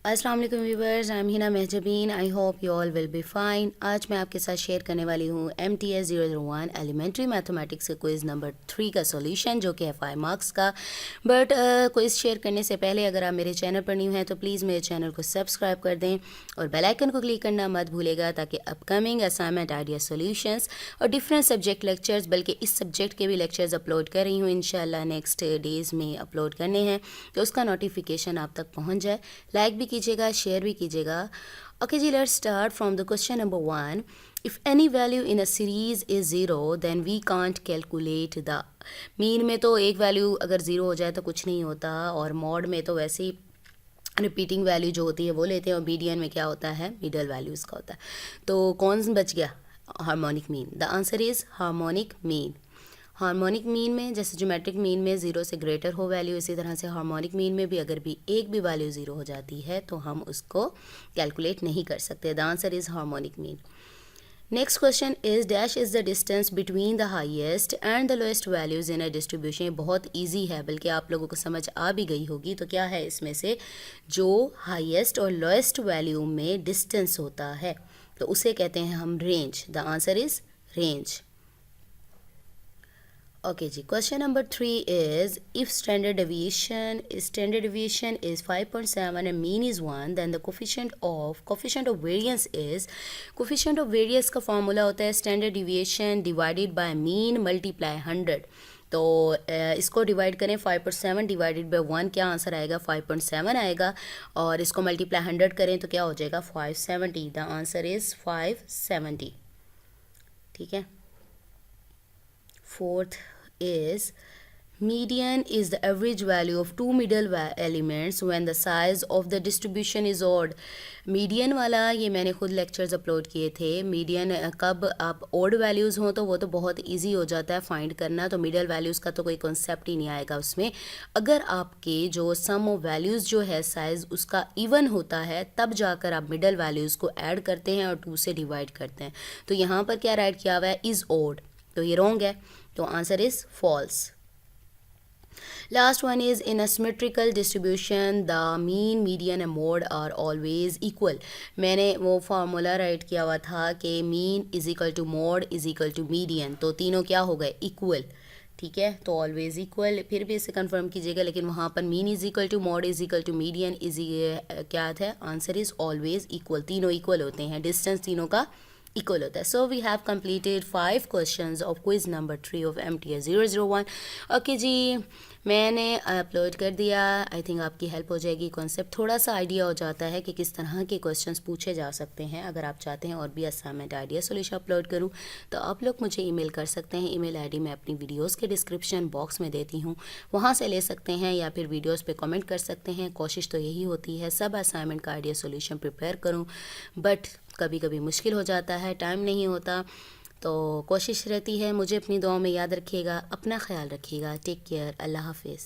अस्सलाम वालेकुम viewers, I am Hina Mahjabeen. I hope you all will be fine. आज मैं आपके साथ शेयर करने वाली हूँ MTS 001 एलिमेंट्री मैथमेटिक्स के क्विज़ नंबर 3 का सॉल्यूशन, जो कि है 5 मार्क्स का। बट क्विज़ शेयर करने से पहले अगर आप मेरे चैनल पर न्यू हैं तो प्लीज़ मेरे चैनल को सब्सक्राइब कर दें और बेल आइकन को क्लिक करना मत भूलेगा, ताकि अपकमिंग असाइनमेंट आइडिया सॉल्यूशंस और डिफरेंट सब्जेक्ट लेक्चर्स, बल्कि इस सब्जेक्ट के भी लेक्चर्स अपलोड कर रही हूँ इंशाल्लाह नेक्स्ट डेज़ में अपलोड करने हैं, तो उसका नोटिफिकेशन आप तक पहुँच जाए। लाइक भी कीजिएगा, शेयर भी कीजिएगा। ओके जी, let's start from the question number 1। If any value in a series is zero then we can't calculate the mean में तो एक वैल्यू अगर ज़ीरो हो जाए तो कुछ नहीं होता, और मॉड में तो वैसे ही रिपीटिंग वैल्यू जो होती है वो लेते हैं, और मीडियन में क्या होता है, मिडल वैल्यू इसका होता है। तो कौन बच गया? Harmonic mean. The answer is harmonic mean. Harmonic mean में जैसे ज्योमेट्रिक मीन में ज़ीरो से ग्रेटर हो वैल्यू, इसी तरह से हार्मोनिक मीन में भी अगर भी एक भी वैल्यू ज़ीरो हो जाती है तो हम उसको कैलकुलेट नहीं कर सकते। The answer is harmonic mean. Next question is dash is the distance between the highest and the lowest values in a distribution. ये बहुत ईजी है, बल्कि आप लोगों को समझ आ भी गई होगी। तो क्या है इसमें से, जो हाईएस्ट और लोएस्ट वैल्यू में डिस्टेंस होता है तो उसे कहते हैं हम range. The answer is range. Okay जी, question number 3 is if standard deviation is 5.7 and mean is 1, then the coefficient of variance is, coefficient of variance का formula होता है standard deviation divided by mean multiply 100। तो इसको divide करें 5.7 divided by 1, क्या answer आएगा? 5.7 आएगा। और इसको मल्टीप्लाई 100 करें तो क्या हो जाएगा? 570। The answer is 570। ठीक है। Fourth is median is the average value of two middle elements when the size of the distribution is odd। Median वाला ये मैंने खुद लेक्चर्स अपलोड किए थे। मीडियन कब आप ओड वैल्यूज़ हों तो वो तो बहुत इजी हो जाता है फाइंड करना, तो मिडल वैल्यूज़ का तो कोई कॉन्सेप्ट ही नहीं आएगा उसमें। अगर आपके जो सम ऑफ वैल्यूज़ जो है साइज़ उसका इवन होता है, तब जाकर आप मिडल वैल्यूज़ को ऐड करते हैं और 2 से डिवाइड करते हैं। तो यहाँ पर क्या राइट किया हुआ है? इज़ ओड, तो ये रॉन्ग है, तो answer is false. Last one is in a symmetrical distribution the mean median and mode are always equal. मैंने वो फार्मूला राइट किया हुआ था कि mean is equal to mode is equal to median, तो तीनों क्या हो गए? इक्वल। ठीक है, तो ऑलवेज इक्वल, फिर भी इसे कंफर्म कीजिएगा, लेकिन वहाँ पर mean is equal to mode is equal to median is क्या था? Answer is always equal. तीनों इक्वल होते हैं, डिस्टेंस तीनों का इक्वल होता है। So we have completed 5 questions of quiz number 3 of MTS 001। Okay जी, मैंने अपलोड कर दिया। आई थिंक आपकी हेल्प हो जाएगी, कॉन्सेप्ट थोड़ा सा आइडिया हो जाता है कि किस तरह के क्वेश्चंस पूछे जा सकते हैं। अगर आप चाहते हैं और भी असाइनमेंट आइडिया सॉल्यूशन अपलोड करूं तो आप लोग मुझे ईमेल कर सकते हैं। ईमेल आईडी मैं अपनी वीडियोस के डिस्क्रिप्शन बॉक्स में देती हूं, वहां से ले सकते हैं, या फिर वीडियोस पे कमेंट कर सकते हैं। कोशिश तो यही होती है सब असाइनमेंट का आइडिया सॉल्यूशन प्रिपेयर करूँ, बट कभी कभी मुश्किल हो जाता है, टाइम नहीं होता, तो कोशिश रहती है। मुझे अपनी दुआओं में याद रखिएगा, अपना ख्याल रखिएगा। टेक केयर, अल्लाह हाफिज़।